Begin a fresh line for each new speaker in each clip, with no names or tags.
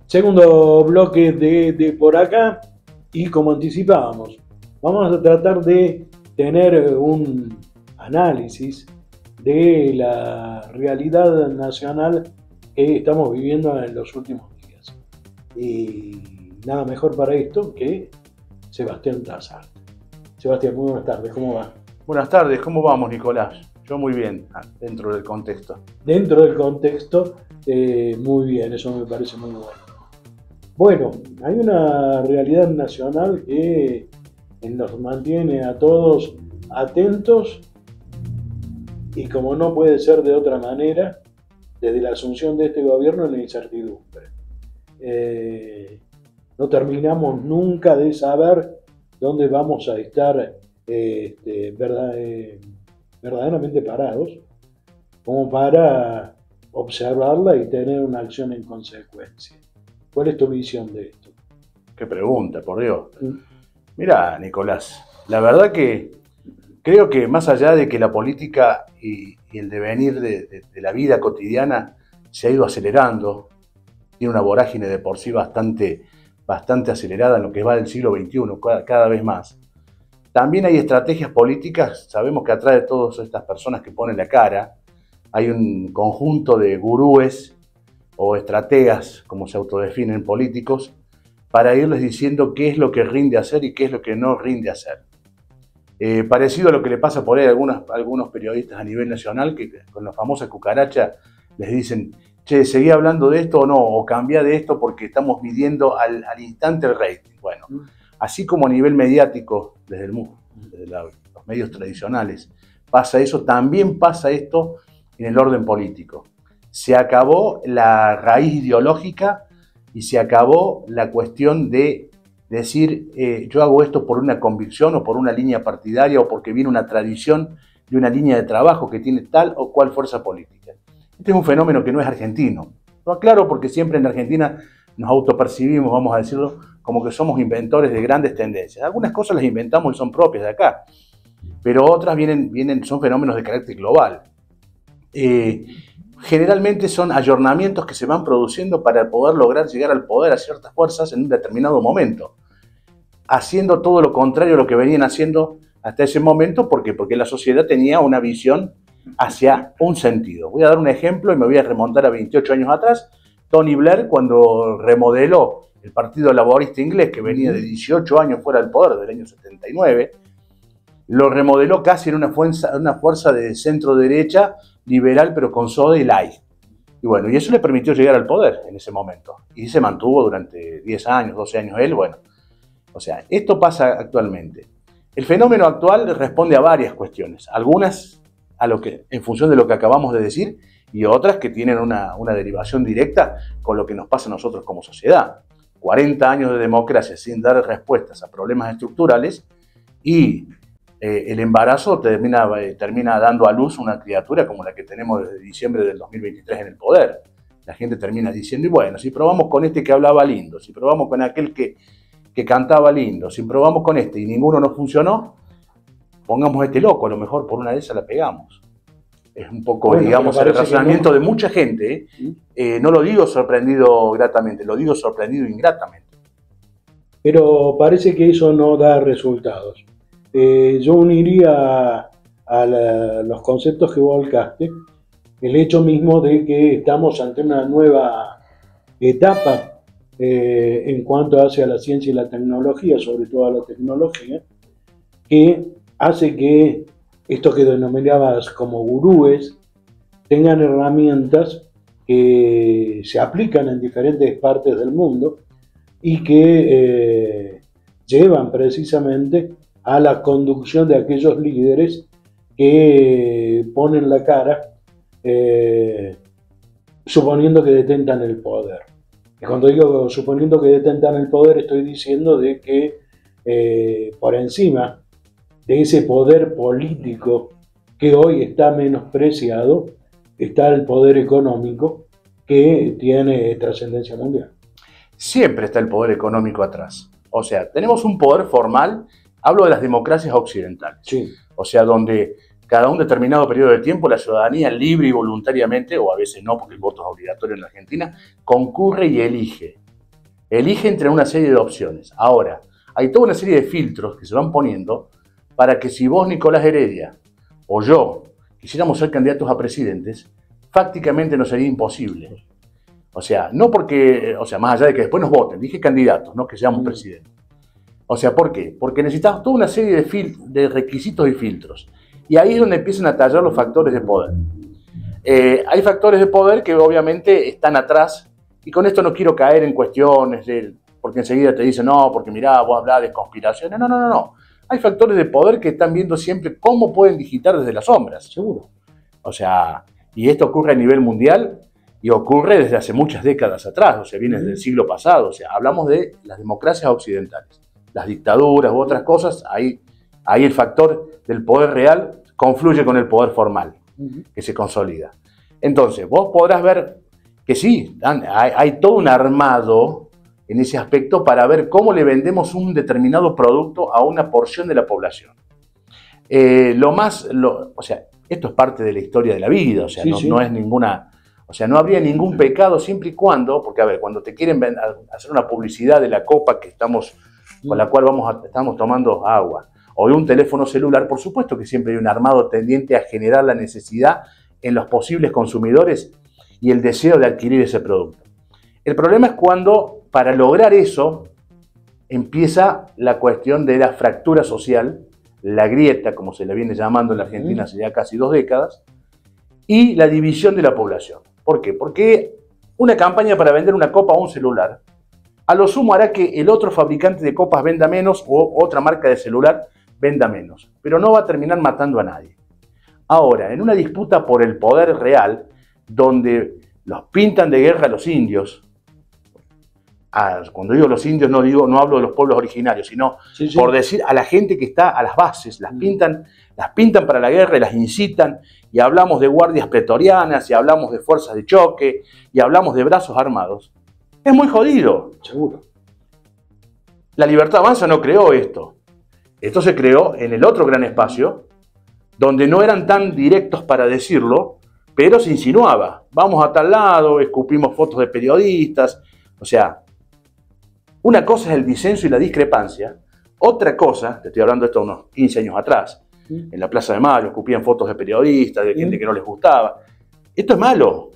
Segundo bloque de por acá y como anticipábamos, vamos a tratar de tener un análisis de la realidad nacional que estamos viviendo en los últimos días. Y nada mejor para esto que Sebastián Tazar. Sebastián, muy buenas tardes, ¿cómo va?
Buenas tardes, ¿cómo vamos, Nicolás? Yo muy bien, dentro del contexto.
Dentro del contexto, muy bien, eso me parece muy bueno. Bueno, hay una realidad nacional que nos mantiene a todos atentos y como no puede ser de otra manera, desde la asunción de este gobierno en la incertidumbre. No terminamos nunca de saber dónde vamos a estar verdaderamente parados, como para observarla y tener una acción en consecuencia. ¿Cuál es tu visión de esto?
Qué pregunta, por Dios. Mirá, Nicolás, la verdad que creo que más allá de que la política y el devenir de la vida cotidiana se ha ido acelerando, tiene una vorágine de por sí bastante acelerada en lo que va del siglo XXI, cada vez más. También hay estrategias políticas, sabemos que atrás de todas estas personas que ponen la cara, hay un conjunto de gurúes o estrategas, como se autodefinen políticos, para irles diciendo qué es lo que rinde hacer y qué es lo que no rinde hacer. Parecido a lo que le pasa por ahí a algunos periodistas a nivel nacional, que con la famosa cucaracha les dicen, che, seguí hablando de esto o no, o cambia de esto porque estamos midiendo al instante el rating. Bueno, así como a nivel mediático, desde los medios tradicionales, pasa eso, también pasa esto en el orden político. Se acabó la raíz ideológica y se acabó la cuestión de decir yo hago esto por una convicción o por una línea partidaria o porque viene una tradición de una línea de trabajo que tiene tal o cual fuerza política. Este es un fenómeno que no es argentino. Lo aclaro porque siempre en Argentina nos autopercibimos, vamos a decirlo, como que somos inventores de grandes tendencias. Algunas cosas las inventamos y son propias de acá, pero otras son fenómenos de carácter global. Generalmente son ayornamientos que se van produciendo para poder lograr llegar al poder a ciertas fuerzas en un determinado momento, haciendo todo lo contrario a lo que venían haciendo hasta ese momento. ¿Por qué? Porque la sociedad tenía una visión hacia un sentido. Voy a dar un ejemplo y me voy a remontar a 28 años atrás. Tony Blair, cuando remodeló el Partido Laborista Inglés, que venía de 18 años fuera del poder, del año 79, lo remodeló casi en una fuerza de centro-derecha, liberal, pero con soda y light. Y bueno, y eso le permitió llegar al poder en ese momento. Y se mantuvo durante 10 años, 12 años él, bueno. O sea, esto pasa actualmente. El fenómeno actual responde a varias cuestiones. Algunas en función de lo que acabamos de decir y otras que tienen una derivación directa con lo que nos pasa a nosotros como sociedad. 40 años de democracia sin dar respuestas a problemas estructurales y el embarazo termina dando a luz una criatura como la que tenemos desde diciembre del 2023 en el poder. La gente termina diciendo, y bueno, si probamos con este que hablaba lindo, si probamos con aquel que cantaba lindo, si probamos con este y ninguno nos funcionó, pongamos este loco, a lo mejor por una de esas la pegamos. Es un poco, bueno, digamos, el razonamiento de mucha gente. No lo digo sorprendido gratamente, lo digo sorprendido ingratamente.
Pero parece que eso no da resultados. Yo uniría a los conceptos que volcaste el hecho mismo de que estamos ante una nueva etapa en cuanto hacia la ciencia y la tecnología, sobre todo a la tecnología, que hace que estos que denominabas como gurúes tengan herramientas que se aplican en diferentes partes del mundo y que llevan precisamente a la conducción de aquellos líderes que ponen la cara suponiendo que detentan el poder. Y cuando digo suponiendo que detentan el poder, estoy diciendo de que por encima de ese poder político que hoy está menospreciado, está el poder económico que tiene trascendencia mundial.
Siempre está el poder económico atrás. O sea, tenemos un poder formal, hablo de las democracias occidentales,
sí.
O sea, donde cada un determinado periodo de tiempo la ciudadanía libre y voluntariamente, o a veces no porque el voto es obligatorio en la Argentina, concurre y elige elige entre una serie de opciones. Ahora, hay toda una serie de filtros que se van poniendo para que si vos, Nicolás Heredia, o yo, quisiéramos ser candidatos a presidentes, fácticamente nos sería imposible. O sea, no porque, o sea, más allá de que después nos voten, dije candidatos, no que seamos presidentes. O sea, ¿por qué? Porque necesitamos toda una serie de requisitos y filtros. Y ahí es donde empiezan a tallar los factores de poder. Hay factores de poder que obviamente están atrás, y con esto no quiero caer en cuestiones, porque enseguida te dicen, no, porque mirá, vos hablás de conspiraciones. No, no, no, no. Hay factores de poder que están viendo siempre cómo pueden digitar desde las sombras.
Seguro.
O sea, y esto ocurre a nivel mundial y ocurre desde hace muchas décadas atrás, o sea, viene desde el siglo pasado. O sea, hablamos de las democracias occidentales, las dictaduras u otras cosas, ahí el factor del poder real confluye con el poder formal, que se consolida. Entonces, vos podrás ver que sí, hay todo un armado en ese aspecto para ver cómo le vendemos un determinado producto a una porción de la población. O sea, esto es parte de la historia de la vida, o sea,
Sí,
no,
sí.
no es ninguna, o sea, no habría ningún pecado siempre y cuando, porque a ver, cuando te quieren hacer una publicidad de la copa que estamos, con la cual estamos tomando agua, o de un teléfono celular, por supuesto que siempre hay un armado tendiente a generar la necesidad en los posibles consumidores y el deseo de adquirir ese producto. El problema es cuando, para lograr eso, empieza la cuestión de la fractura social, la grieta, como se le viene llamando en la Argentina hace ya casi 2 décadas, y la división de la población. ¿Por qué? Porque una campaña para vender una copa o un celular, a lo sumo hará que el otro fabricante de copas venda menos o otra marca de celular venda menos, pero no va a terminar matando a nadie. Ahora, en una disputa por el poder real, donde los pintan de guerra a los indios, cuando digo los indios no hablo de los pueblos originarios, sino
Sí, sí.
por decir a la gente que está a las bases, las pintan para la guerra y las incitan, y hablamos de guardias pretorianas, y hablamos de fuerzas de choque, y hablamos de brazos armados. Es muy jodido.
Seguro.
La Libertad Avanza no creó esto. Esto se creó en el otro gran espacio, donde no eran tan directos para decirlo, pero se insinuaba. Vamos a tal lado, escupimos fotos de periodistas. O sea, una cosa es el disenso y la discrepancia. Otra cosa, te estoy hablando de esto unos 15 años atrás, en la Plaza de Mayo, escupían fotos de periodistas, de gente que no les gustaba. Esto es malo.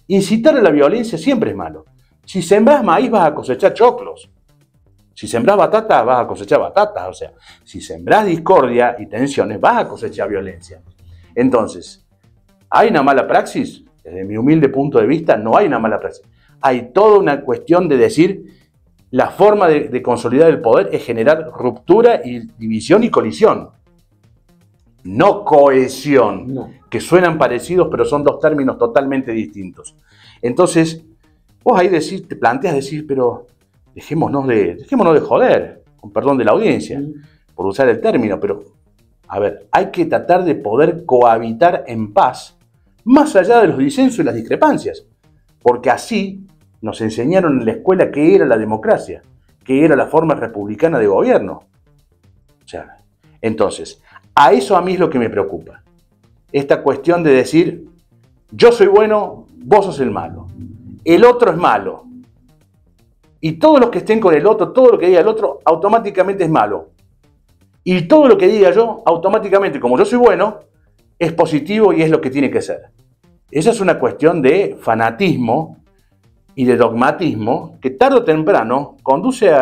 Incitar a la violencia siempre es malo. Si sembrás maíz vas a cosechar choclos. Si sembrás batata vas a cosechar batatas. O sea, si sembrás discordia y tensiones vas a cosechar violencia. Entonces, ¿hay una mala praxis? Desde mi humilde punto de vista, no hay una mala praxis. Hay toda una cuestión de decir, la forma de consolidar el poder es generar ruptura y división y colisión. No cohesión,
No.
que suenan parecidos, pero son dos términos totalmente distintos. Entonces, vos ahí te planteas decir, pero dejémonos de joder, con perdón de la audiencia, por usar el término, pero, a ver, hay que tratar de poder cohabitar en paz, más allá de los disensos y las discrepancias, porque así nos enseñaron en la escuela qué era la democracia, qué era la forma republicana de gobierno. O sea, entonces, a eso a mí es lo que me preocupa. Esta cuestión de decir, yo soy bueno, vos sos el malo. El otro es malo. Y todos los que estén con el otro, todo lo que diga el otro, automáticamente es malo. Y todo lo que diga yo, automáticamente, como yo soy bueno, es positivo y es lo que tiene que ser. Esa es una cuestión de fanatismo y de dogmatismo que tarde o temprano conduce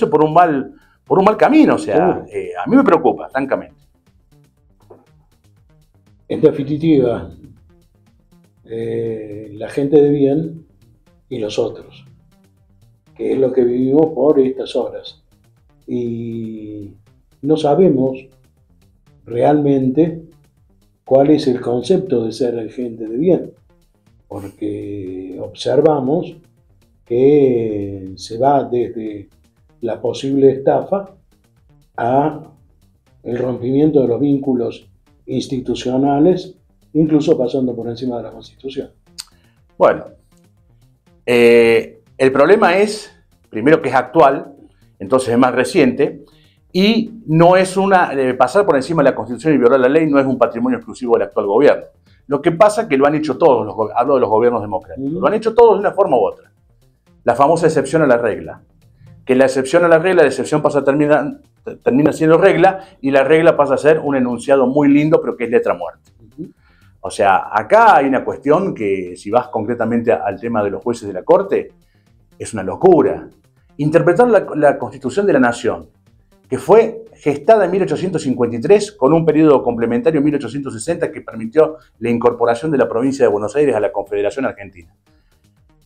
por un mal camino. O sea, a mí me preocupa, francamente.
En definitiva, la gente de bien y los otros, que es lo que vivimos por estas horas. Y no sabemos realmente cuál es el concepto de ser gente de bien, porque observamos que se va desde la posible estafa a el rompimiento de los vínculos institucionales, incluso pasando por encima de la Constitución.
Bueno, el problema es, primero, que es actual, entonces es más reciente, y no es pasar por encima de la Constitución y violar la ley no es un patrimonio exclusivo del actual gobierno. Lo que pasa es que lo han hecho todos, hablo de los gobiernos democráticos, lo han hecho todos de una forma u otra. la famosa excepción a la regla. Que la excepción a la regla, la excepción termina siendo regla y la regla pasa a ser un enunciado muy lindo, pero que es letra muerta. O sea, acá hay una cuestión que, si vas concretamente al tema de los jueces de la Corte, es una locura. Interpretar la Constitución de la Nación, que fue gestada en 1853 con un periodo complementario en 1860 que permitió la incorporación de la provincia de Buenos Aires a la Confederación Argentina.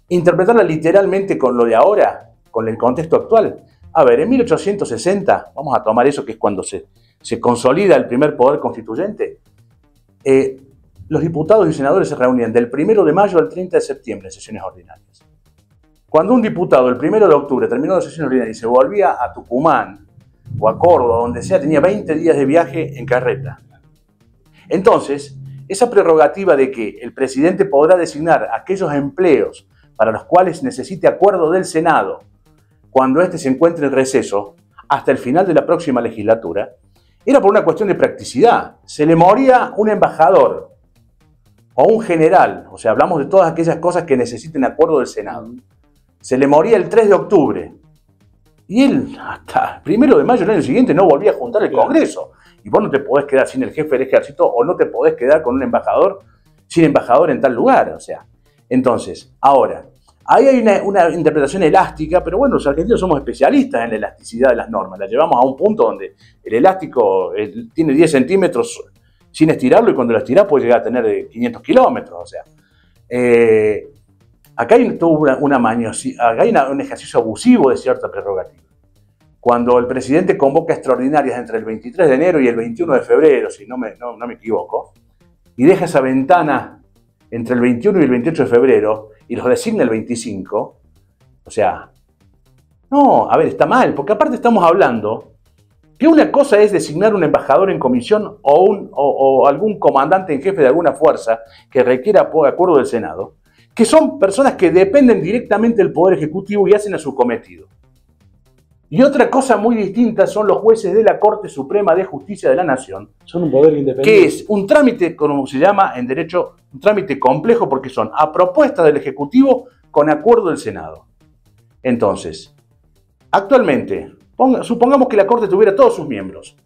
Interpretarla literalmente con lo de ahora, con el contexto actual. A ver, en 1860, vamos a tomar eso que es cuando se consolida el primer poder constituyente, los diputados y senadores se reunían del 1 de mayo al 30 de septiembre en sesiones ordinarias. Cuando un diputado el 1 de octubre terminó la sesión ordinaria y se volvía a Tucumán o a Córdoba, donde sea, tenía 20 días de viaje en carreta. Entonces, esa prerrogativa de que el presidente podrá designar aquellos empleos para los cuales necesite acuerdo del Senado cuando éste se encuentre en receso hasta el final de la próxima legislatura, era por una cuestión de practicidad. Se le moría un embajador o un general, o sea, hablamos de todas aquellas cosas que necesiten acuerdo del Senado. Se le moría el 3 de octubre y él hasta el 1 de mayo del año siguiente no volvía a juntar el Congreso. Y vos no te podés quedar sin el jefe del ejército o no te podés quedar con un embajador sin embajador en tal lugar. O sea, entonces, ahora, ahí hay una interpretación elástica, pero bueno, los argentinos somos especialistas en la elasticidad de las normas. La llevamos a un punto donde el elástico tiene 10 centímetros sin estirarlo y cuando lo estirás puede llegar a tener 500 kilómetros. O sea, acá hay un ejercicio abusivo de cierta prerrogativa. Cuando el presidente convoca extraordinarias entre el 23 de enero y el 21 de febrero, si no me equivoco, y deja esa ventana entre el 21 y el 28 de febrero y los designa el 25, o sea, no, a ver, está mal, porque aparte estamos hablando que una cosa es designar un embajador en comisión o algún comandante en jefe de alguna fuerza que requiera acuerdo del Senado, que son personas que dependen directamente del Poder Ejecutivo y hacen a su cometido. Y otra cosa muy distinta son los jueces de la Corte Suprema de Justicia de la Nación.
Son un poder independiente.
Que es un trámite, como se llama en derecho, un trámite complejo porque son a propuesta del Ejecutivo con acuerdo del Senado. Entonces, actualmente, supongamos que la Corte tuviera todos sus miembros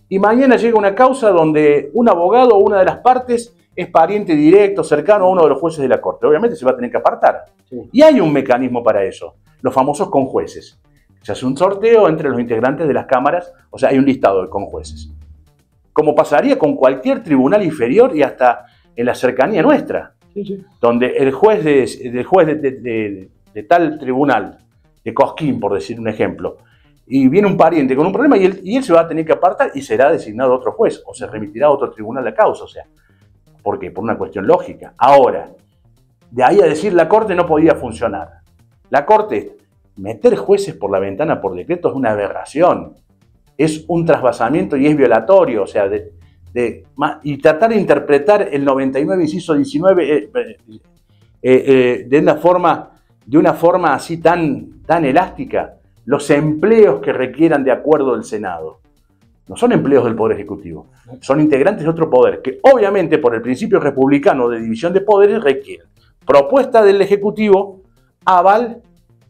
y mañana llega una causa donde un abogado o una de las partes es pariente directo, cercano a uno de los jueces de la Corte. Obviamente se va a tener que apartar. Sí. Y hay un mecanismo para eso, los famosos conjueces. Se hace un sorteo entre los integrantes de las cámaras, o sea, hay un listado de conjueces. Como pasaría con cualquier tribunal inferior y hasta en la cercanía nuestra, donde el juez de tal tribunal, de Cosquín, por decir un ejemplo, y viene un pariente con un problema y él se va a tener que apartar y será designado otro juez, o se remitirá a otro tribunal la causa, o sea, ¿por qué? Por una cuestión lógica. Ahora, de ahí a decir la Corte no podía funcionar. La Corte, meter jueces por la ventana por decreto es una aberración, es un trasvasamiento y es violatorio, o sea, y tratar de interpretar el 99 inciso 19 de una forma así tan elástica, los empleos que requieran de acuerdo del Senado. No son empleos del Poder Ejecutivo, son integrantes de otro poder, que obviamente por el principio republicano de división de poderes requieren propuesta del Ejecutivo, aval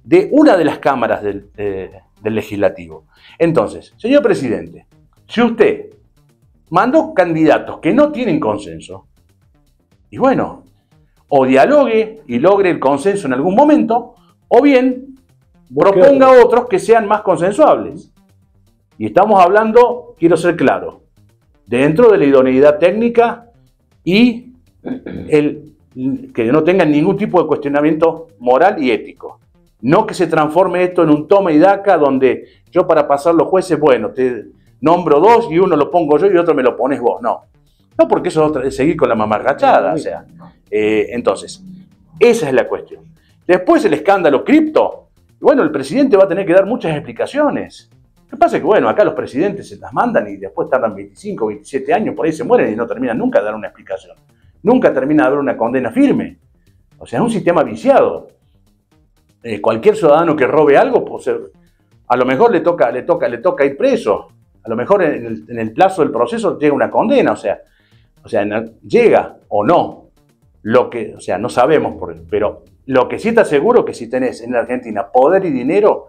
de una de las cámaras del Legislativo. Entonces, señor presidente, si usted mandó candidatos que no tienen consenso, y bueno, o dialogue y logre el consenso en algún momento, o bien proponga otros que sean más consensuables. Y estamos hablando, quiero ser claro, dentro de la idoneidad técnica y que no tengan ningún tipo de cuestionamiento moral y ético. No que se transforme esto en un toma y daca donde yo para pasar los jueces, bueno, te nombro dos y uno lo pongo yo y otro me lo pones vos. No, porque eso es seguir con la mamarrachada. O sea, entonces, esa es la cuestión. Después el escándalo cripto. Bueno, el presidente va a tener que dar muchas explicaciones. Lo que pasa es que, bueno, acá los presidentes se las mandan y después tardan 25, 27 años, por ahí se mueren y no terminan nunca de dar una explicación. Nunca termina de haber una condena firme. O sea, es un sistema viciado. Cualquier ciudadano que robe algo, pues, a lo mejor le toca ir preso. A lo mejor en el plazo del proceso llega una condena. O sea, llega o no. O sea, no sabemos, pero Lo que sí está seguro que si tenés en la Argentina poder y dinero,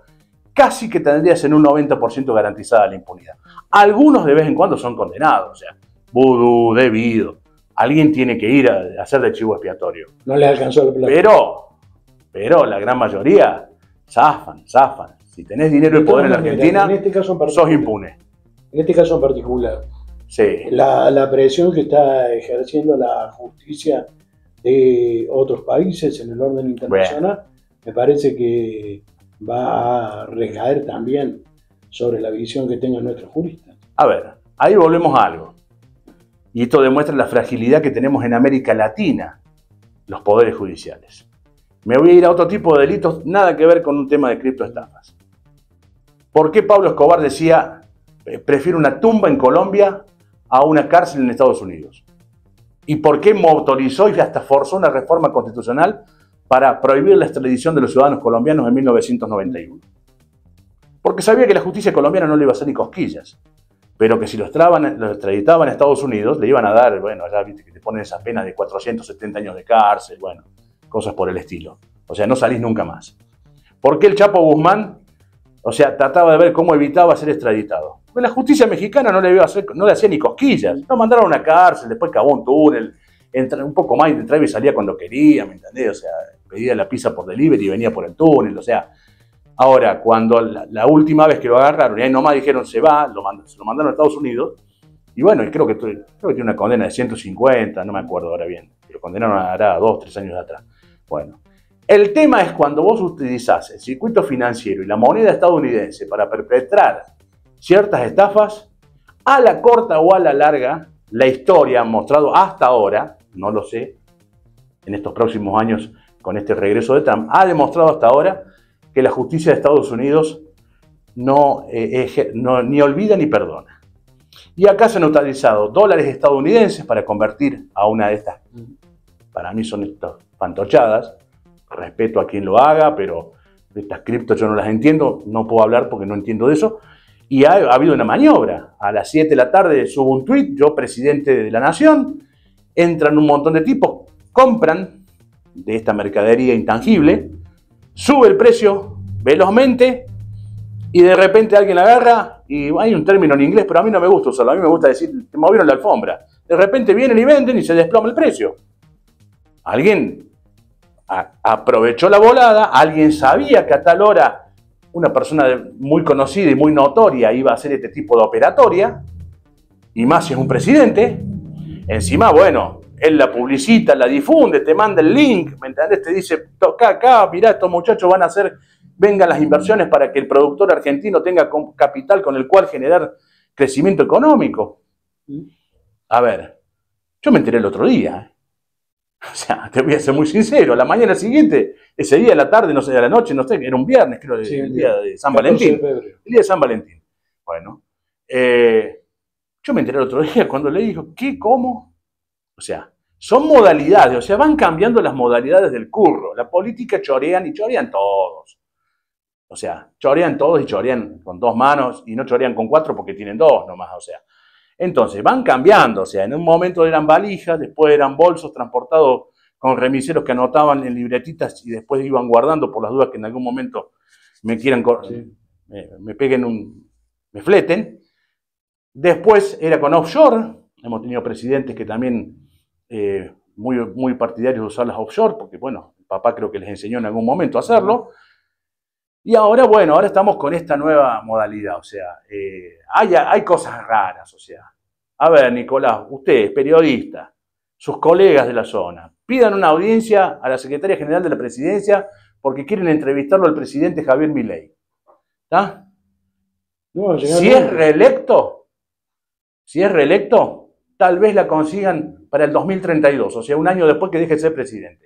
casi que tendrías en un 90% garantizada la impunidad. Algunos de vez en cuando son condenados, o sea, vudú, debido. Alguien tiene que ir a hacer de chivo expiatorio.
No le alcanzó el plato.
Pero la gran mayoría zafan. Si tenés dinero y poder en la Argentina,
en este caso en
sos impune.
En este caso en particular,
sí.
La presión que está ejerciendo la justicia de otros países en el orden internacional, me parece que va a recaer también sobre la visión que tengan nuestros juristas.
A ver, ahí volvemos a algo. Y esto demuestra la fragilidad que tenemos en América Latina, los poderes judiciales. Me voy a ir a otro tipo de delitos, nada que ver con un tema de criptoestafas. ¿Por qué Pablo Escobar decía, prefiero una tumba en Colombia a una cárcel en Estados Unidos? ¿Y por qué motorizó y hasta forzó una reforma constitucional para prohibir la extradición de los ciudadanos colombianos en 1991? Porque sabía que la justicia colombiana no le iba a hacer ni cosquillas, pero que si lo extraditaban a Estados Unidos, le iban a dar, bueno, ya viste que te ponen esa pena de 470 años de cárcel, bueno, cosas por el estilo. O sea, no salís nunca más. ¿Por qué el Chapo Guzmán, o sea, trataba de ver cómo evitaba ser extraditado? Porque la justicia mexicana no le hacía ni cosquillas. Lo mandaron a una cárcel, después cavó un túnel, un poco más, entraba y salía cuando quería, ¿me entendés? O sea, pedía la pizza por delivery y venía por el túnel, o sea. Ahora, cuando la última vez que lo agarraron y ahí nomás dijeron se va, se lo mandaron a Estados Unidos, y bueno, creo que tiene una condena de 150, no me acuerdo ahora bien, lo condenaron a 2, 3 años atrás. Bueno, el tema es cuando vos utilizás el circuito financiero y la moneda estadounidense para perpetrar ciertas estafas, a la corta o a la larga, la historia ha mostrado hasta ahora, no lo sé, en estos próximos años con este regreso de Trump, ha demostrado hasta ahora que la justicia de Estados Unidos ni olvida ni perdona. Y acá se han utilizado dólares estadounidenses para convertir a una de estas, para mí son estas fantochadas, respeto a quien lo haga, pero estas criptos yo no las entiendo, no puedo hablar porque no entiendo de eso. Y ha habido una maniobra. A las 7 de la tarde subo un tuit, yo presidente de la nación, entran un montón de tipos, compran de esta mercadería intangible, sube el precio velozmente y de repente alguien la agarra y hay un término en inglés, pero a mí no me gusta usarlo, a mí me gusta decir, te movieron la alfombra. De repente vienen y venden y se desploma el precio. Alguien aprovechó la volada, alguien sabía que a tal hora una persona muy conocida y muy notoria iba a hacer este tipo de operatoria, y más si es un presidente. Encima, bueno, él la publicita, la difunde, te manda el link, ¿me entendés? Te dice, toca acá, mirá, estos muchachos van a hacer, vengan las inversiones para que el productor argentino tenga capital con el cual generar crecimiento económico. A ver, yo me enteré el otro día, O sea, te voy a ser muy sincero, la mañana siguiente, ese día, a la tarde, no sé, a la noche, no sé, era un viernes, creo, sí, el día de San Valentín. El día de San Valentín. Bueno, yo me enteré el otro día cuando le dijo, ¿qué? ¿Cómo? O sea, son modalidades, o sea, van cambiando las modalidades del curro. La política chorean y chorean todos. O sea, chorean todos y chorean con 2 manos y no chorean con 4 porque tienen 2 nomás, o sea. Entonces, van cambiando, o sea, en un momento eran valijas, después eran bolsos transportados con remiseros que anotaban en libretitas y después iban guardando por las dudas que en algún momento me quieran, me peguen me fleten. Después era con offshore, hemos tenido presidentes que también muy partidarios de usar las offshore, porque bueno, el papá creo que les enseñó en algún momento a hacerlo. Y ahora, bueno, ahora estamos con esta nueva modalidad, o sea, hay cosas raras, o sea. A ver, Nicolás, ustedes, periodistas, sus colegas de la zona, pidan una audiencia a la Secretaría General de la Presidencia porque quieren entrevistarlo al presidente Javier Milei. ¿Está? No, si es reelecto, tal vez la consigan para el 2032, o sea, un año después que deje de ser presidente.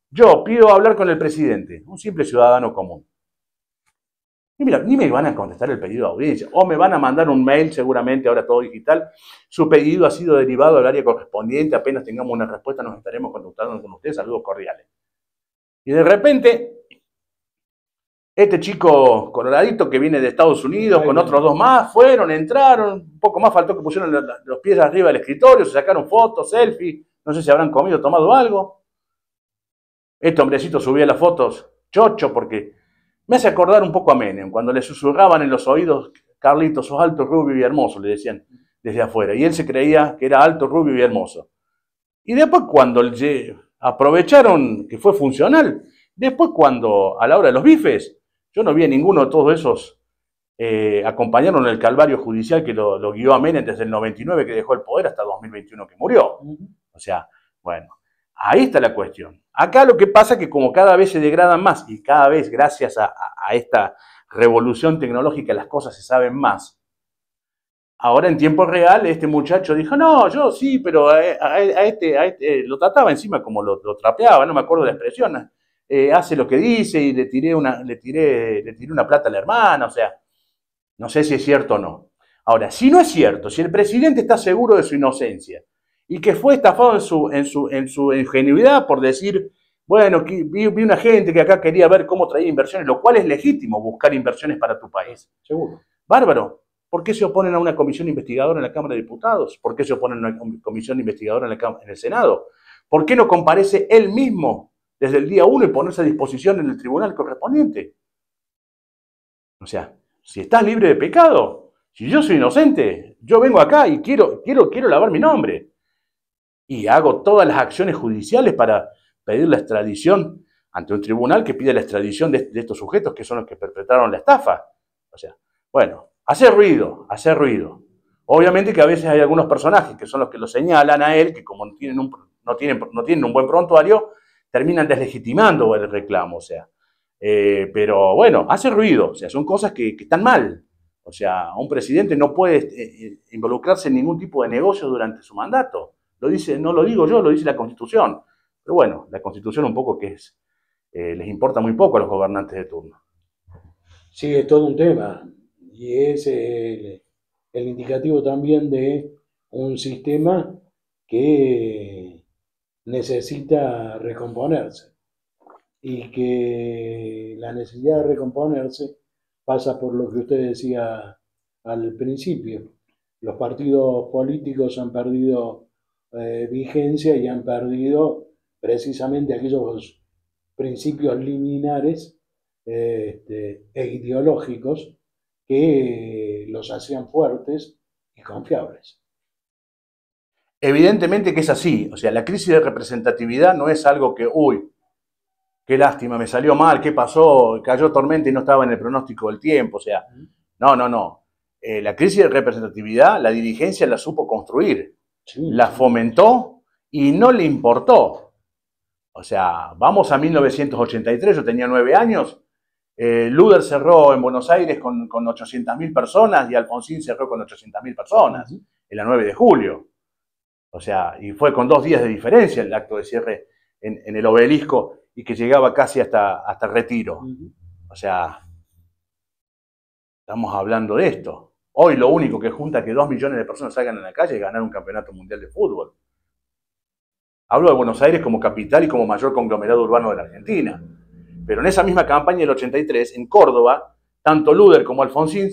Yo pido hablar con el presidente, un simple ciudadano común. Y mira, ni me van a contestar el pedido de audiencia, o me van a mandar un mail, seguramente ahora todo digital, su pedido ha sido derivado al área correspondiente, apenas tengamos una respuesta nos estaremos contactando con ustedes, saludos cordiales. Y de repente, este chico coloradito que viene de Estados Unidos con otros 2 más, entraron, un poco más faltó que pusieron los pies arriba del escritorio, se sacaron fotos, selfies, no sé si habrán comido, tomado algo. Este hombrecito subía las fotos chocho porque me hace acordar un poco a Menem, cuando le susurraban en los oídos, Carlitos, sos alto, rubio y hermoso, le decían desde afuera. Y él se creía que era alto, rubio y hermoso. Y después cuando aprovecharon que fue funcional, después cuando a la hora de los bifes, yo no vi a ninguno de todos esos acompañaron el calvario judicial que lo guió a Menem desde el 99 que dejó el poder hasta 2021 que murió. O sea, bueno, ahí está la cuestión. Acá lo que pasa es que como cada vez se degradan más y cada vez gracias a esta revolución tecnológica las cosas se saben más, ahora en tiempo real este muchacho dijo, no, yo sí, pero a este lo trataba encima como lo trapeaba, no me acuerdo de la expresión, hace lo que dice y le tiré una plata a la hermana, o sea, no sé si es cierto o no. Ahora, si no es cierto, si el presidente está seguro de su inocencia y que fue estafado en su ingenuidad por decir, bueno, vi una gente que acá quería ver cómo traía inversiones, lo cual es legítimo buscar inversiones para tu país.
Seguro.
Bárbaro. ¿Por qué se oponen a una comisión investigadora en la Cámara de Diputados? ¿Por qué se oponen a una comisión investigadora en el Senado? ¿Por qué no comparece él mismo desde el día 1 y ponerse a disposición en el tribunal correspondiente? O sea, si estás libre de pecado, si yo soy inocente, yo vengo acá y quiero lavar mi nombre. Y hago todas las acciones judiciales para pedir la extradición ante un tribunal que pide la extradición de estos sujetos que son los que perpetraron la estafa. O sea, bueno, hacer ruido. Obviamente que a veces hay algunos personajes que son los que lo señalan a él, que como no tienen un buen prontuario, terminan deslegitimando el reclamo, o sea. Pero bueno, hace ruido, o sea, son cosas que están mal. O sea, un presidente no puede involucrarse en ningún tipo de negocio durante su mandato. Lo dice, no lo digo yo, lo dice la Constitución. Pero bueno, la Constitución un poco que es, les importa muy poco a los gobernantes de turno.
Sí, es todo un tema. Y es el indicativo también de un sistema que necesita recomponerse. Y que la necesidad de recomponerse pasa por lo que usted decía al principio. Los partidos políticos han perdido vigencia y han perdido precisamente aquellos principios liminares e ideológicos que los hacían fuertes y confiables.
Evidentemente que es así, o sea, la crisis de representatividad no es algo que, uy, qué lástima, me salió mal, qué pasó, cayó tormenta y no estaba en el pronóstico del tiempo, o sea, no. La crisis de representatividad, la dirigencia la supo construir, la fomentó y no le importó. O sea, vamos a 1983, yo tenía 9 años, Luder cerró en Buenos Aires con 800.000 personas y Alfonsín cerró con 800.000 personas, en la 9 de julio. O sea, y fue con 2 días de diferencia el acto de cierre en el Obelisco y que llegaba casi hasta el Retiro. O sea, estamos hablando de esto. Hoy lo único que junta que 2 millones de personas salgan a la calle es ganar un campeonato mundial de fútbol. Hablo de Buenos Aires como capital y como mayor conglomerado urbano de la Argentina. Pero en esa misma campaña del 83, en Córdoba, tanto Luder como Alfonsín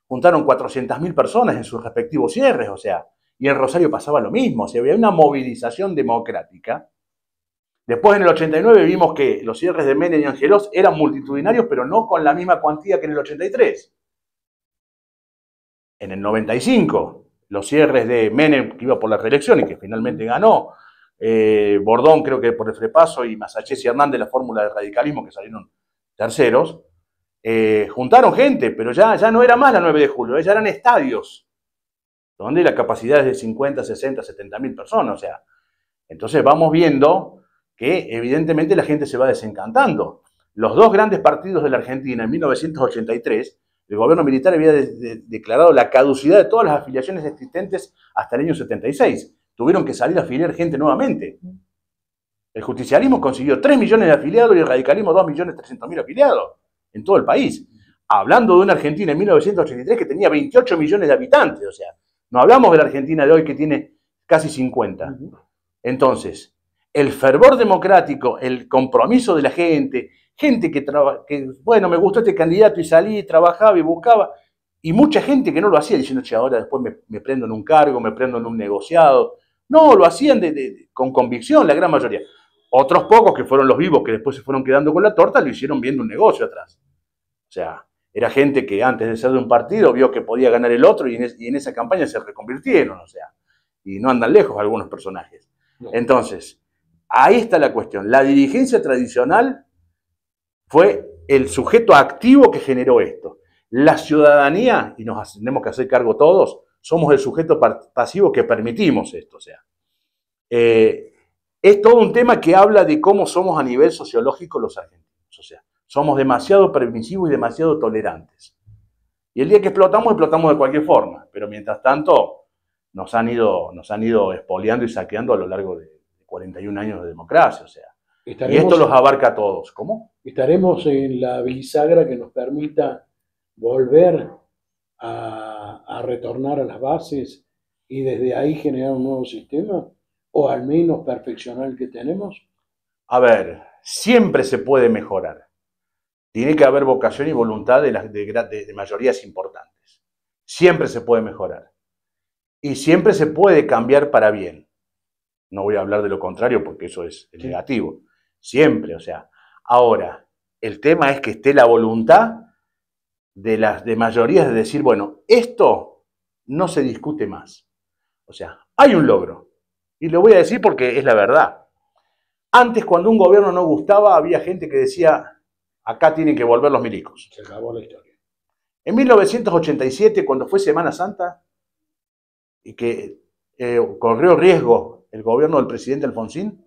juntaron 400.000 personas en sus respectivos cierres, o sea, y en Rosario pasaba lo mismo, o sea, había una movilización democrática. Después en el 89 vimos que los cierres de Menem y Angelós eran multitudinarios, pero no con la misma cuantía que en el 83. En el 95, los cierres de Menem, que iba por la reelección y que finalmente ganó, Bordón creo que por el Frepaso y Masachés y Hernández la fórmula de radicalismo que salieron terceros, juntaron gente, pero ya no era más la 9 de julio, ya eran estadios, donde la capacidad es de 50, 60, 70.000 personas, o sea, entonces vamos viendo que evidentemente la gente se va desencantando. Los 2 grandes partidos de la Argentina en 1983, el gobierno militar había declarado la caducidad de todas las afiliaciones existentes hasta el año 76. Tuvieron que salir a afiliar gente nuevamente. El justicialismo consiguió 3 millones de afiliados y el radicalismo 2.300.000 afiliados en todo el país. Hablando de una Argentina en 1983 que tenía 28 millones de habitantes, o sea, no hablamos de la Argentina de hoy que tiene casi 50. Entonces, el fervor democrático, el compromiso de la gente que bueno, me gustó este candidato y salí, trabajaba y buscaba, y mucha gente que no lo hacía diciendo, che, ahora después me prendo en un cargo, me prendo en un negociado. No, lo hacían con convicción, la gran mayoría. Otros pocos, que fueron los vivos, que después se fueron quedando con la torta, lo hicieron viendo un negocio atrás. O sea, era gente que antes de ser de un partido vio que podía ganar el otro y en esa campaña se reconvirtieron, o sea, y no andan lejos algunos personajes. No. Entonces, ahí está la cuestión. La dirigencia tradicional fue el sujeto activo que generó esto. La ciudadanía, y nos tenemos que hacer cargo todos, somos el sujeto pasivo que permitimos esto. O sea, es todo un tema que habla de cómo somos a nivel sociológico los argentinos. O sea, somos demasiado permisivos y demasiado tolerantes. Y el día que explotamos, explotamos de cualquier forma. Pero mientras tanto, nos han ido expoliando y saqueando a lo largo de 41 años de democracia. O sea, y esto los abarca a todos. ¿Cómo?
Estaremos en la bisagra que nos permita volver a retornar a las bases y desde ahí generar un nuevo sistema, o al menos perfeccionar el que tenemos.
A ver, siempre se puede mejorar. Tiene que haber vocación y voluntad de mayorías importantes. Siempre se puede mejorar. Y siempre se puede cambiar para bien. No voy a hablar de lo contrario porque eso es negativo. Siempre, o sea. Ahora, el tema es que esté la voluntad de mayorías de decir, bueno, esto no se discute más. O sea, hay un logro. Y lo voy a decir porque es la verdad. Antes, cuando un gobierno no gustaba, había gente que decía, acá tienen que volver los milicos.
Se acabó la historia.
En 1987, cuando fue Semana Santa, y que corrió riesgo el gobierno del presidente Alfonsín,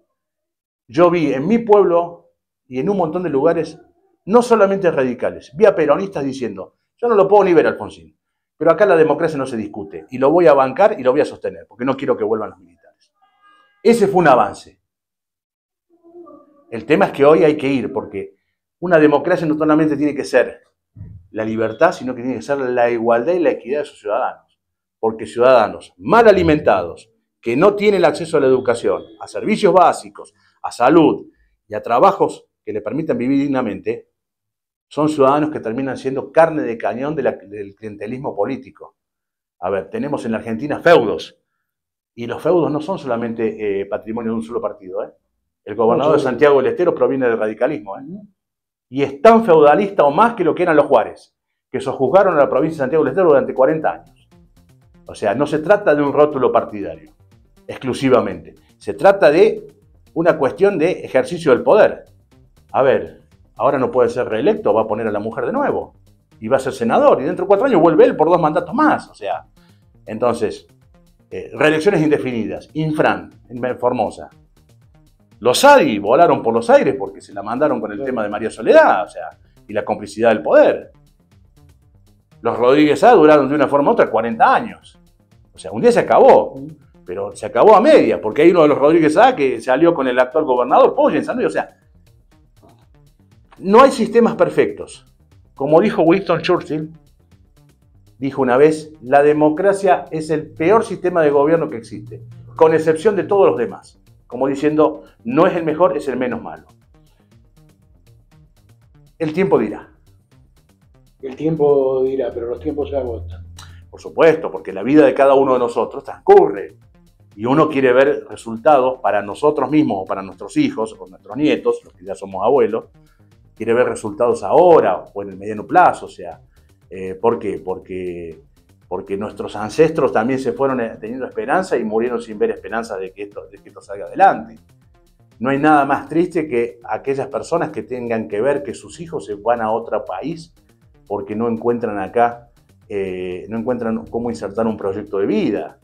yo vi en mi pueblo y en un montón de lugares, no solamente radicales, vi a peronistas diciendo, yo no lo puedo ni ver Alfonsín, pero acá la democracia no se discute, y lo voy a bancar y lo voy a sostener, porque no quiero que vuelvan los militares. Ese fue un avance. El tema es que hoy hay que ir, porque una democracia no solamente tiene que ser la libertad, sino que tiene que ser la igualdad y la equidad de sus ciudadanos. Porque ciudadanos mal alimentados, que no tienen el acceso a la educación, a servicios básicos, a salud y a trabajos que le permitan vivir dignamente, son ciudadanos que terminan siendo carne de cañón del clientelismo político. A ver, tenemos en la Argentina feudos, y los feudos no son solamente patrimonio de un solo partido. El gobernador de Santiago del Estero proviene del radicalismo. Y es tan feudalista o más que lo que eran los Juárez, que sojuzgaron a la provincia de Santiago del Estero durante 40 años. O sea, no se trata de un rótulo partidario, exclusivamente. Se trata de una cuestión de ejercicio del poder. A ver, ahora no puede ser reelecto, va a poner a la mujer de nuevo. Y va a ser senador, y dentro de 4 años vuelve él por 2 mandatos más. O sea, entonces, reelecciones indefinidas. Infran, en Formosa. Los ADI volaron por los aires porque se la mandaron con el tema de María Soledad, o sea, y la complicidad del poder. Los Rodríguez A duraron de una forma u otra 40 años. O sea, un día se acabó, pero se acabó a media, porque hay uno de los Rodríguez A que salió con el actual gobernador, o sea, no hay sistemas perfectos. Como dijo Winston Churchill, dijo una vez, la democracia es el peor sistema de gobierno que existe, con excepción de todos los demás. Como diciendo, no es el mejor, es el menos malo. El tiempo dirá.
El tiempo dirá, pero los tiempos se agotan.
Por supuesto, porque la vida de cada uno de nosotros transcurre. Y uno quiere ver resultados para nosotros mismos, o para nuestros hijos, o nuestros nietos, los que ya somos abuelos. Quiere ver resultados ahora, o en el mediano plazo. O sea, ¿por qué? Porque nuestros ancestros también se fueron teniendo esperanza y murieron sin ver esperanza de que esto salga adelante. No hay nada más triste que aquellas personas que tengan que ver que sus hijos se van a otro país porque no encuentran acá, no encuentran cómo insertar un proyecto de vida.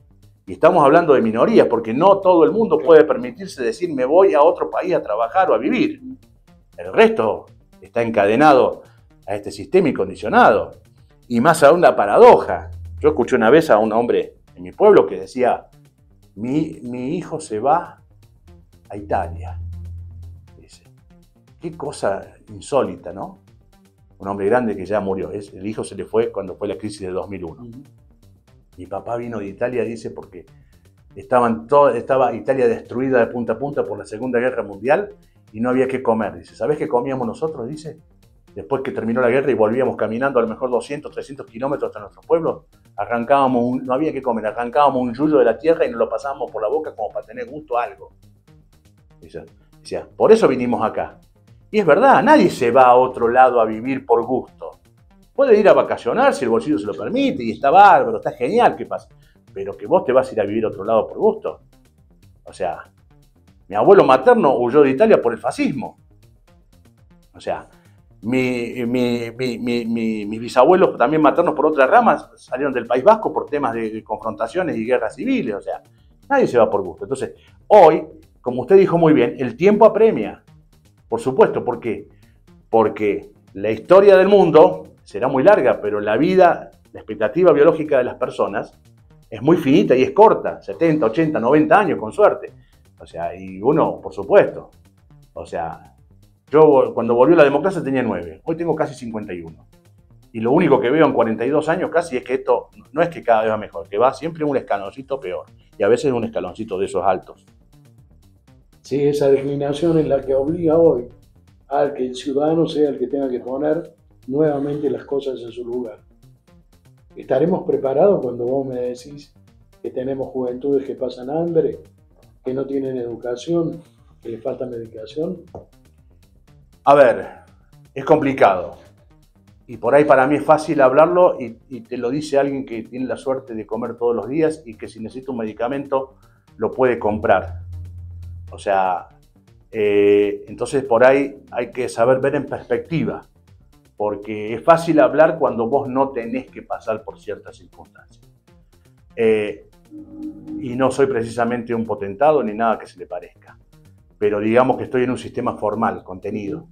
Y estamos hablando de minorías, porque no todo el mundo puede permitirse decir me voy a otro país a trabajar o a vivir. El resto está encadenado a este sistema y condicionado. Y más aún la paradoja. Yo escuché una vez a un hombre en mi pueblo que decía, mi hijo se va a Italia. Dice, qué cosa insólita, ¿no? Un hombre grande que ya murió. El hijo se le fue cuando fue la crisis de 2001. Mi papá vino de Italia, dice, porque estaba Italia destruida de punta a punta por la Segunda Guerra Mundial y no había qué comer. Dice, ¿sabés qué comíamos nosotros? Dice, después que terminó la guerra y volvíamos caminando a lo mejor 200, 300 kilómetros hasta nuestro pueblo, no había que comer, arrancábamos un yuyo de la tierra y nos lo pasábamos por la boca como para tener gusto a algo. Dice, sea, por eso vinimos acá. Y es verdad, nadie se va a otro lado a vivir por gusto. Puede ir a vacacionar si el bolsillo se lo permite y está bárbaro, está genial, ¿qué pasa? Pero que vos te vas a ir a vivir a otro lado por gusto. O sea, mi abuelo materno huyó de Italia por el fascismo. O sea, mis bisabuelos también maternos por otras ramas salieron del País Vasco por temas de confrontaciones y guerras civiles. O sea, nadie se va por gusto. Entonces, hoy, como usted dijo muy bien, el tiempo apremia. Por supuesto, ¿por qué? Porque la historia del mundo será muy larga, pero la vida, la expectativa biológica de las personas es muy finita y es corta, 70, 80, 90 años con suerte. O sea, y uno, por supuesto. O sea, yo cuando volvió la democracia tenía 9, hoy tengo casi 51. Y lo único que veo en 42 años casi es que esto no es que cada vez va mejor, que va siempre un escaloncito peor. Y a veces un escaloncito de esos altos.
Sí, esa declinación es la que obliga hoy al que el ciudadano sea el que tenga que poner nuevamente las cosas en su lugar. ¿Estaremos preparados cuando vos me decís que tenemos juventudes que pasan hambre, que no tienen educación, que les falta medicación?
A ver, es complicado. Y por ahí para mí es fácil hablarlo y te lo dice alguien que tiene la suerte de comer todos los días y que si necesita un medicamento lo puede comprar. O sea, entonces por ahí hay que saber ver en perspectiva, porque es fácil hablar cuando vos no tenés que pasar por ciertas circunstancias. Y no soy precisamente un potentado ni nada que se le parezca, pero digamos que estoy en un sistema formal, contenido,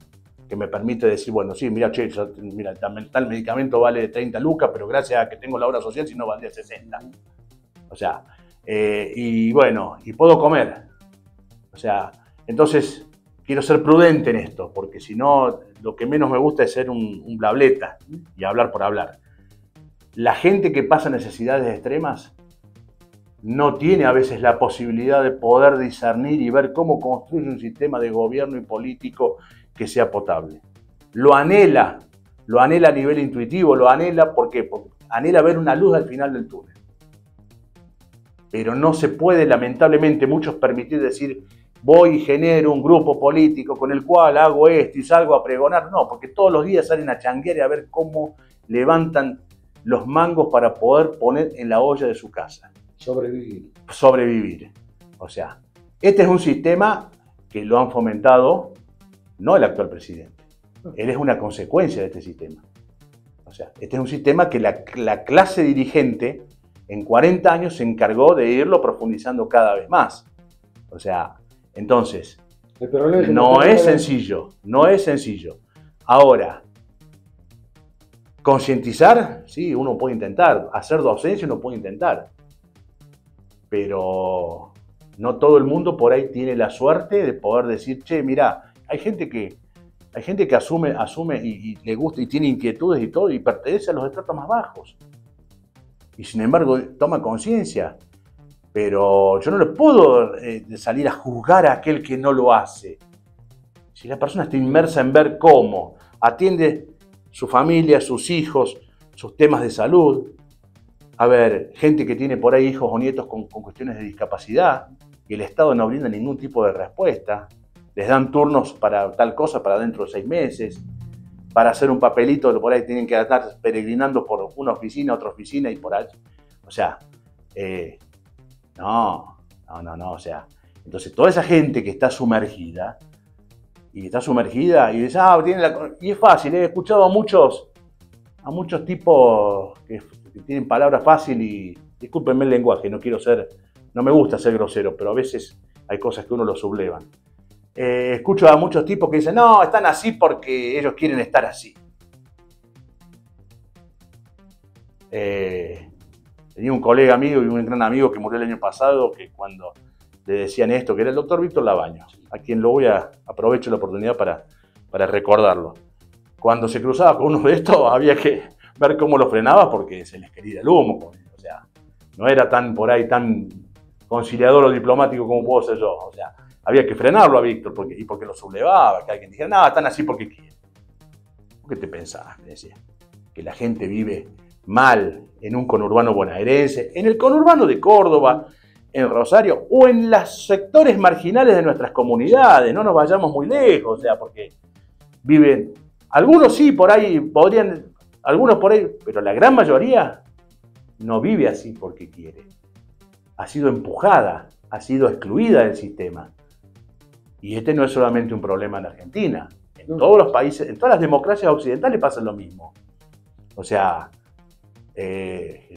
que me permite decir, bueno, sí, mira, che, mira, tal medicamento vale 30 lucas, pero gracias a que tengo la obra social, si no valdría 60. O sea, y bueno, y puedo comer. O sea, entonces quiero ser prudente en esto, porque si no, lo que menos me gusta es ser un blableta y hablar por hablar. La gente que pasa necesidades extremas no tiene a veces la posibilidad de poder discernir y ver cómo construye un sistema de gobierno y político que sea potable. Lo anhela a nivel intuitivo, lo anhela porque anhela ver una luz al final del túnel. Pero no se puede, lamentablemente, muchos permitir decir, voy y genero un grupo político con el cual hago esto y salgo a pregonar. No, porque todos los días salen a changuear y a ver cómo levantan los mangos para poder poner en la olla de su casa. Sobrevivir. O sea, este es un sistema que lo han fomentado no el actual presidente. Él es una consecuencia de este sistema. O sea, este es un sistema que la clase dirigente en 40 años se encargó de irlo profundizando cada vez más. O sea, entonces, no es sencillo, no es sencillo. Ahora, concientizar, sí, uno puede intentar. Hacer docencia uno puede intentar. Pero no todo el mundo por ahí tiene la suerte de poder decir, che, mirá, hay gente que asume y le gusta y tiene inquietudes y todo y pertenece a los estratos más bajos. Y sin embargo toma conciencia. Pero yo no le puedo salir a juzgar a aquel que no lo hace. Si la persona está inmersa en ver cómo atiende su familia, sus hijos, sus temas de salud. A ver, gente que tiene por ahí hijos o nietos con cuestiones de discapacidad y el Estado no brinda ningún tipo de respuesta. Les dan turnos para tal cosa para dentro de 6 meses. Para hacer un papelito, por ahí tienen que estar peregrinando por una oficina, otra oficina y por ahí. O sea, no, o sea. Entonces, toda esa gente que está sumergida y dice, y es fácil, he escuchado a muchos tipos que tienen palabras fáciles y, discúlpenme el lenguaje, no me gusta ser grosero, pero a veces hay cosas que uno lo sublevan. Escucho a muchos tipos que dicen, no, están así porque ellos quieren estar así. Tenía un colega amigo y un gran amigo que murió el año pasado, que cuando le decían esto, que era el doctor Víctor Labaños, a quien aprovecho la oportunidad para recordarlo. Cuando se cruzaba con uno de estos, había que ver cómo lo frenaba porque se les quería el humo. O sea, no era tan conciliador o diplomático como puedo ser yo. O sea, había que frenarlo a Víctor porque lo sublevaba, que alguien dijera, no, están así porque quieren. ¿Por qué te pensás? Me decía, que la gente vive mal en un conurbano bonaerense, en el conurbano de Córdoba, en Rosario o en los sectores marginales de nuestras comunidades, no nos vayamos muy lejos, o sea, porque viven, algunos sí, por ahí podrían, algunos por ahí, pero la gran mayoría no vive así porque quiere. Ha sido empujada, ha sido excluida del sistema. Y este no es solamente un problema en Argentina. En todos los países, en todas las democracias occidentales pasa lo mismo. O sea,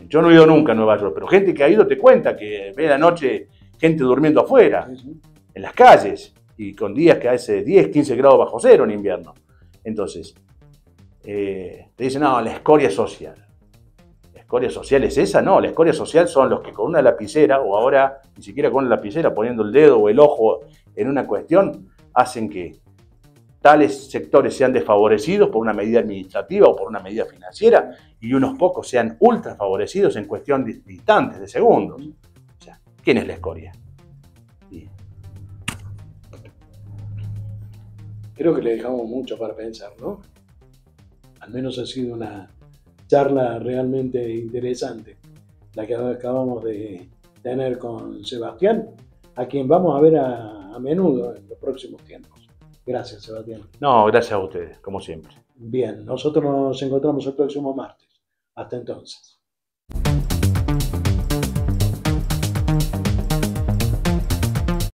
yo no he ido nunca a Nueva York, pero gente que ha ido te cuenta que ve la noche gente durmiendo afuera, en las calles, y con días que hace 10, 15 grados bajo cero en invierno. Entonces, te dicen, no, la escoria social. ¿La escoria social es esa? No, la escoria social son los que con una lapicera, o ahora ni siquiera con una lapicera, poniendo el dedo o el ojo en una cuestión, hacen que tales sectores sean desfavorecidos por una medida administrativa o por una medida financiera y unos pocos sean ultra favorecidos en cuestión de instantes, de segundos. O sea, ¿quién es la escoria? Sí.
Creo que le dejamos mucho para pensar, ¿no? Al menos ha sido una charla realmente interesante, la que acabamos de tener con Sebastián, a quien vamos a ver a menudo en los próximos tiempos. Gracias, Sebastián.
No, gracias a ustedes, como siempre.
Bien, nosotros nos encontramos el próximo martes. Hasta entonces.